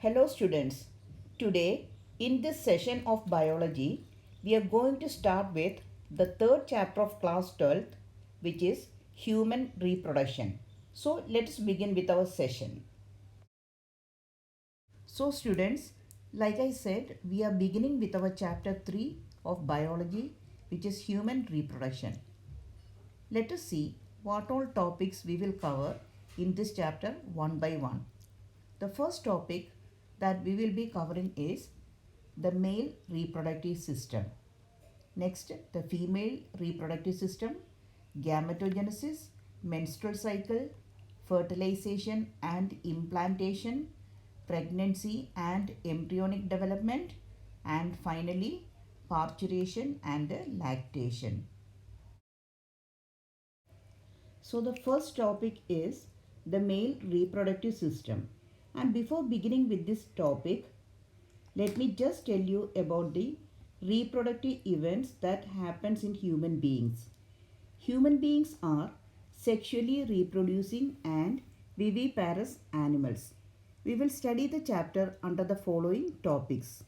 Hello students. Today in this session of biology we are going to start with the third chapter of class 12th, which is human reproduction. So let's begin with our session. So students, like I said, we are beginning with our chapter 3 of biology, which is human reproduction. Let us see what all topics we will cover in this chapter one by one. The first topic that we will be covering is the male reproductive system. Next, the female reproductive system, gametogenesis, menstrual cycle, fertilization and implantation, pregnancy and embryonic development, and finally, parturition and lactation. So the first topic is the male reproductive system. And before beginning with this topic, let me just tell you about the reproductive events that happens in human beings. Human beings are sexually reproducing and viviparous animals. We will study the chapter under the following topics.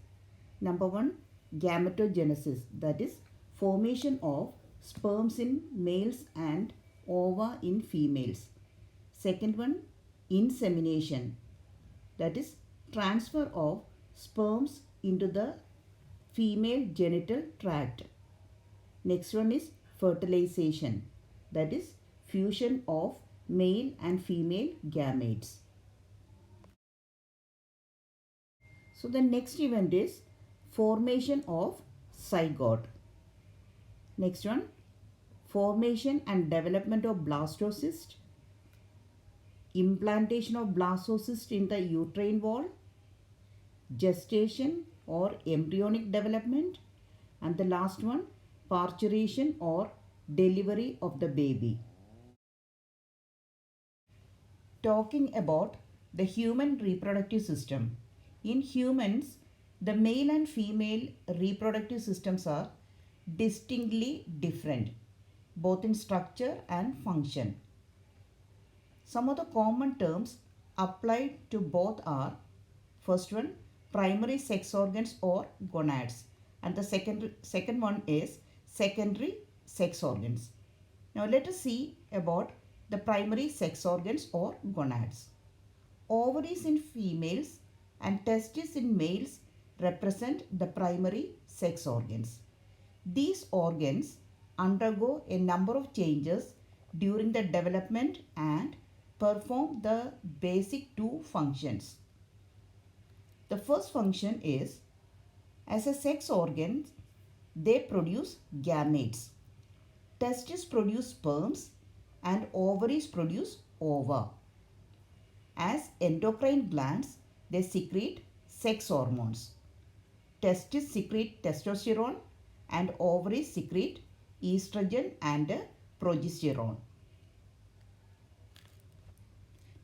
Number 1, gametogenesis, that is formation of sperms in males and ova in females. Second one, insemination, that is transfer of sperms into the female genital tract. Next one is fertilization, that is fusion of male and female gametes. So the next event is formation of zygote. Next one, formation and development of blastocyst, implantation of blastocyst in the uterine wall, gestation or embryonic development, and the last one, parturition or delivery of the baby. Talking about the human reproductive system. In humans, the male and female reproductive systems are distinctly different, both in structure and function. Some of the common terms applied to both are, first one, primary sex organs or gonads, and the second one is secondary sex organs. Now let us see about the primary sex organs or gonads. Ovaries in females and testes in males represent the primary sex organs. These organs undergo a number of changes during the development and perform the basic two functions. The first function is, as a sex organ, they produce gametes. Testes produce sperms and ovaries produce ova. As endocrine glands, they secrete sex hormones. Testes secrete testosterone and ovaries secrete estrogen and progesterone.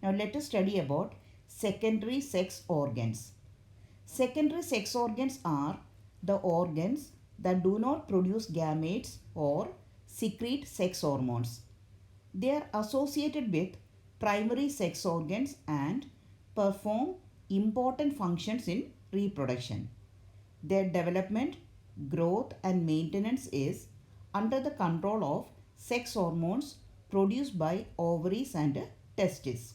Now let us study about secondary sex organs. Secondary sex organs are the organs that do not produce gametes or secrete sex hormones. They are associated with primary sex organs and perform important functions in reproduction. Their development, growth and maintenance is under the control of sex hormones produced by ovaries and testes.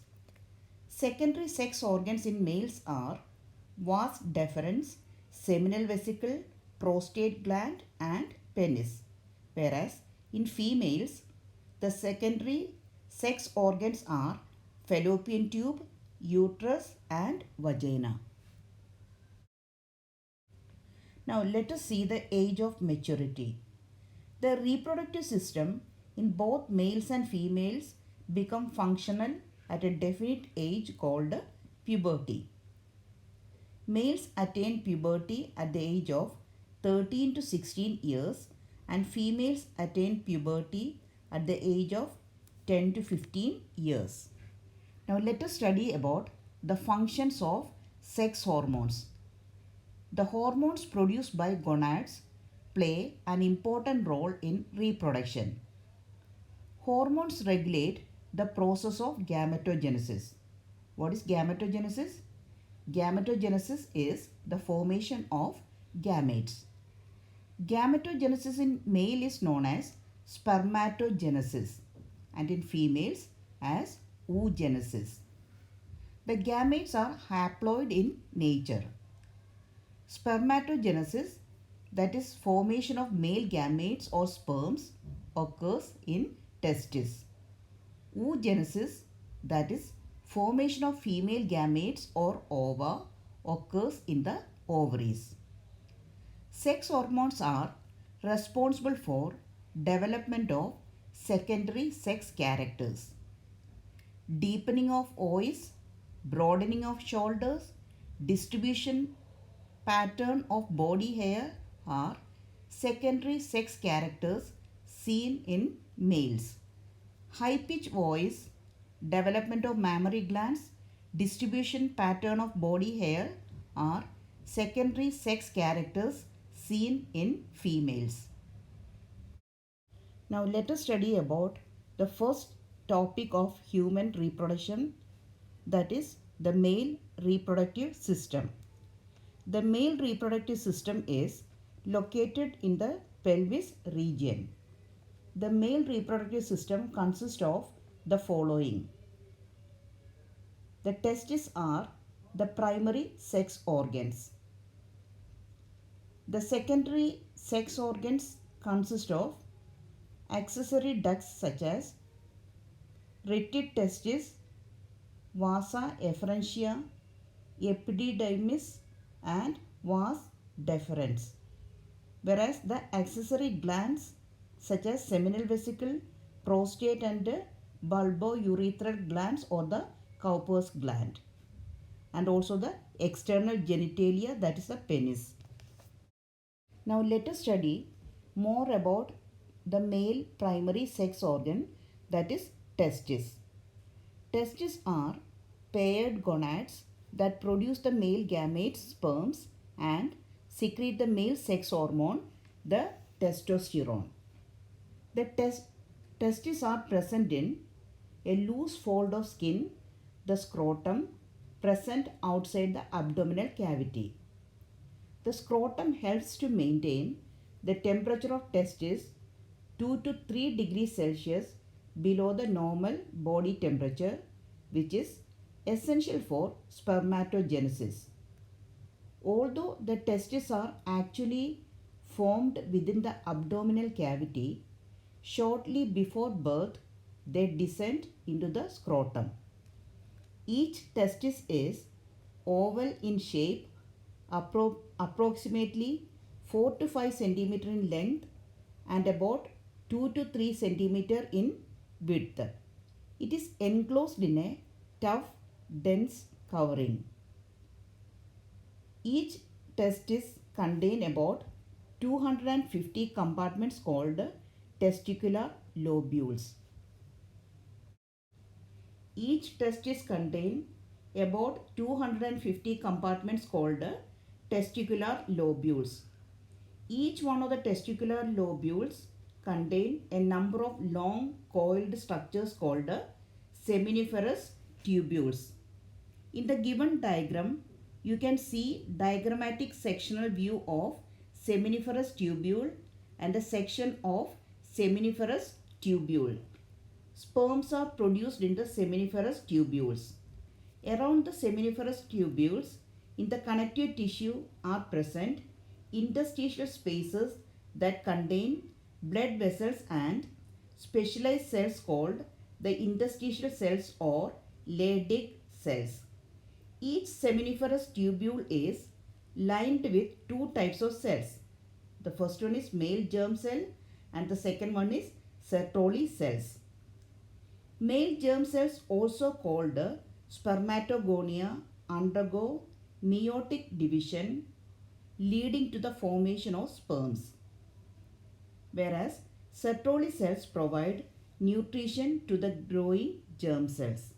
Secondary sex organs in males are vas deferens, seminal vesicle, prostate gland and penis. Whereas in females, the secondary sex organs are fallopian tube, uterus and vagina. Now let us see the age of maturity. The reproductive system in both males and females become functional at a definite age called puberty. Males attain puberty at the age of 13 to 16 years and females attain puberty at the age of 10 to 15 years. Now let us study about the functions of sex hormones. The hormones produced by gonads play an important role in reproduction. Hormones regulate the process of gametogenesis. What is gametogenesis? Gametogenesis is the formation of gametes. Gametogenesis in male is known as spermatogenesis and in females as oogenesis. The gametes are haploid in nature. Spermatogenesis, that is formation of male gametes or sperms, occurs in testes. Oogenesis, that is formation of female gametes or ova, occurs in the ovaries. Sex hormones are responsible for development of secondary sex characters. Deepening of voice, broadening of shoulders, distribution pattern of body hair are secondary sex characters seen in males. High pitch voice, development of mammary glands, distribution pattern of body hair are secondary sex characters seen in females. Now let us study about the first topic of human reproduction, that is the male reproductive system. The male reproductive system is located in the pelvis region. The male reproductive system consists of the following. The testes are the primary sex organs. The secondary sex organs consist of accessory ducts such as retid testis, vasa efferentia, epididymis and vas deferens. Whereas the accessory glands such as seminal vesicle, prostate and bulbourethral glands or the Cowper's gland, and also the external genitalia, that is the penis. Now let us study more about the male primary sex organ, that is testis. Testes are paired gonads that produce the male gametes sperms and secrete the male sex hormone, the testosterone. The testes are present in a loose fold of skin, the scrotum, present outside the abdominal cavity. The scrotum helps to maintain the temperature of testes 2 to 3 degrees Celsius below the normal body temperature, which is essential for spermatogenesis. Although the testes are actually formed within the abdominal cavity, shortly before birth they descend into the scrotum. Each testis is oval in shape, approximately 4 to 5 cm in length and about 2 to 3 cm in width. It is enclosed in a tough, dense covering. Each testis contains about 250 compartments called testicular lobules. Each testis contains about 250 compartments called testicular lobules. Each one of the testicular lobules contain a number of long coiled structures called seminiferous tubules. In the given diagram, you can see diagrammatic sectional view of seminiferous tubule and a section of seminiferous tubule. Sperms are produced in the seminiferous tubules. Around the seminiferous tubules, in the connective tissue are present interstitial spaces that contain blood vessels and specialized cells called the interstitial cells or Leydig cells. Each seminiferous tubule is lined with two types of cells. The first one is male germ cell and the second one is Sertoli cells. Male germ cells, also called spermatogonia, undergo meiotic division leading to the formation of sperms, whereas Sertoli cells provide nutrition to the growing germ cells.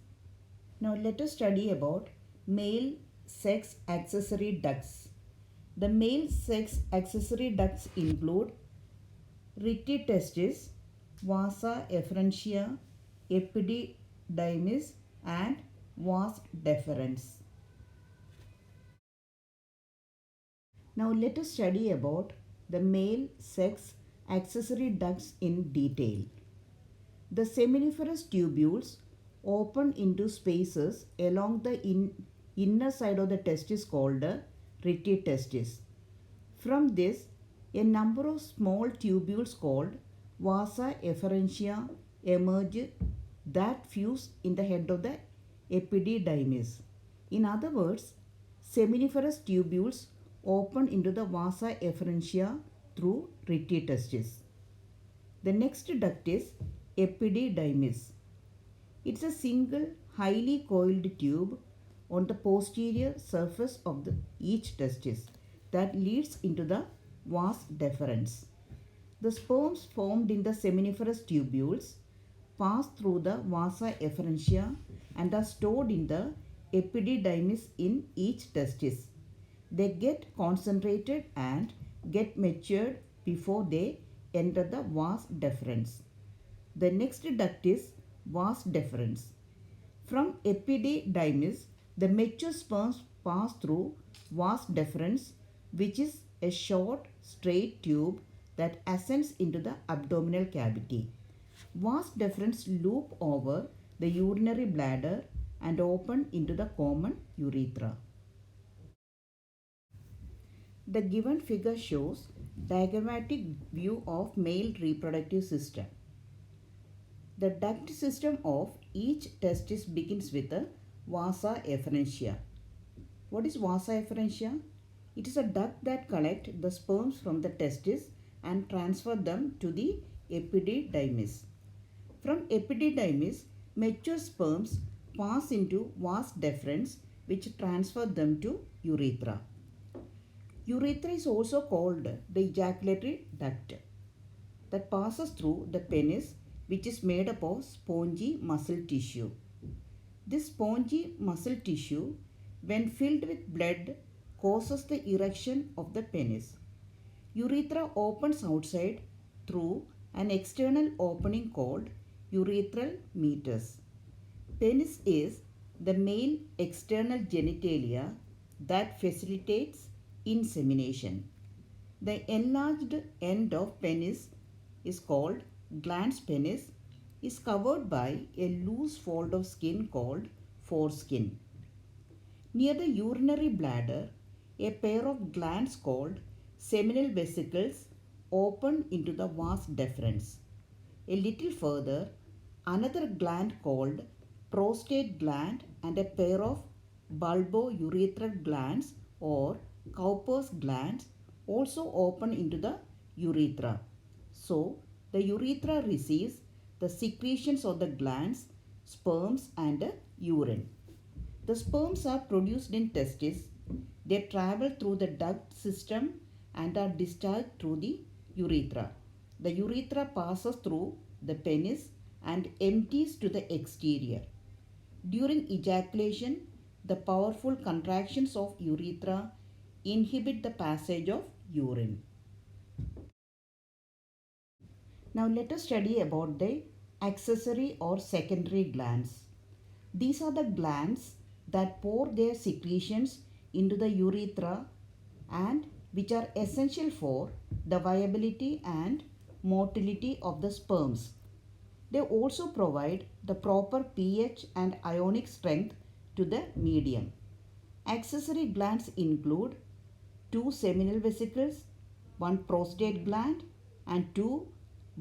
Now let us study about male sex accessory ducts. The male sex accessory ducts include retid testis, vasa efferentia, epididymis and vas deferens. Now let us study about the male sex accessory ducts in detail. The seminiferous tubules open into spaces along the inner side of the testis called the rete testis. From this, a number of small tubules called vasa efferentia emerge that fuse in the head of the epididymis. In other words, seminiferous tubules open into the vasa efferentia through rete testis. The next duct is epididymis. It's a single highly coiled tube on the posterior surface of each testis that leads into the vas deferens. The sperms formed in the seminiferous tubules pass through the vasa efferentia and are stored in the epididymis in each testis. They get concentrated and get matured before they enter the vas deferens. The next duct is vas deferens. From epididymis, the mature sperms pass through vas deferens, which is a short, straight tube that ascends into the abdominal cavity. Vas deferens loop over the urinary bladder and open into the common urethra. The given figure shows diagrammatic view of male reproductive system. The duct system of each testis begins with a vasa efferentia. What is vasa efferentia? It is a duct that collects the sperms from the testis and transfer them to the epididymis. From epididymis, mature sperms pass into vas deferens, which transfer them to urethra. Urethra is also called the ejaculatory duct that passes through the penis, which is made up of spongy muscle tissue. This spongy muscle tissue, when filled with blood, causes the erection of the penis. Urethra opens outside through an external opening called urethral meatus. Penis is the male external genitalia that facilitates insemination. The enlarged end of penis is called glans penis, is covered by a loose fold of skin called foreskin. Near the urinary bladder, a pair of glands called seminal vesicles open into the vas deferens. A little further, another gland called prostate gland and a pair of bulbourethral glands or Cowper's glands also open into the urethra. So, the urethra receives the secretions of the glands, sperms and urine. The sperms are produced in testis. They travel through the duct system and are discharged through the urethra. The urethra passes through the penis and empties to the exterior. During ejaculation, the powerful contractions of urethra inhibit the passage of urine. Now let us study about the accessory or secondary glands. These are the glands that pour their secretions into the urethra and which are essential for the viability and motility of the sperms. They also provide the proper pH and ionic strength to the medium. Accessory glands include two seminal vesicles, one prostate gland and two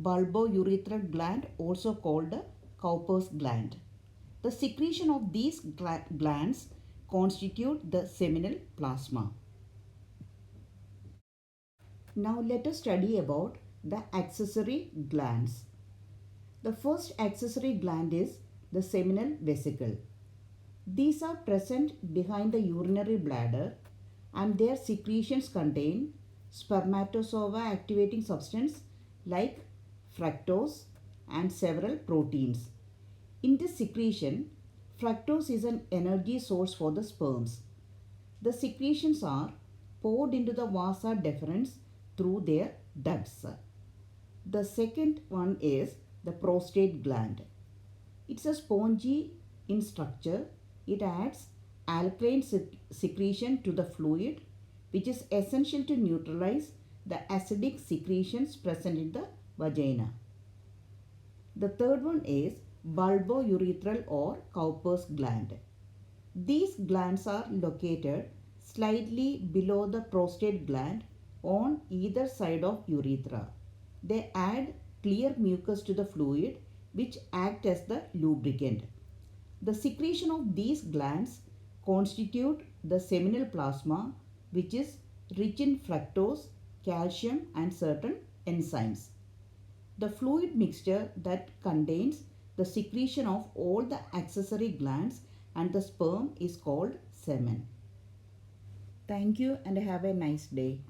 bulbourethral gland, also called the Cowper's gland. The secretion of these glands constitute the seminal plasma. Now let us study about the accessory glands. The first accessory gland is the seminal vesicle. These are present behind the urinary bladder and their secretions contain spermatozoa activating substance like fructose and several proteins. In this secretion, fructose is an energy source for the sperms. The secretions are poured into the vasa deferens through their ducts. The second one is the prostate gland. It's a spongy in structure. It adds alkaline secretion to the fluid which is essential to neutralize the acidic secretions present in the vagina. The third one is bulbourethral or Cowper's gland. These glands are located slightly below the prostate gland on either side of urethra. They add clear mucus to the fluid which act as the lubricant. The secretion of these glands constitute the seminal plasma, which is rich in fructose, calcium and certain enzymes. The fluid mixture that contains the secretion of all the accessory glands and the sperm is called semen. Thank you and have a nice day.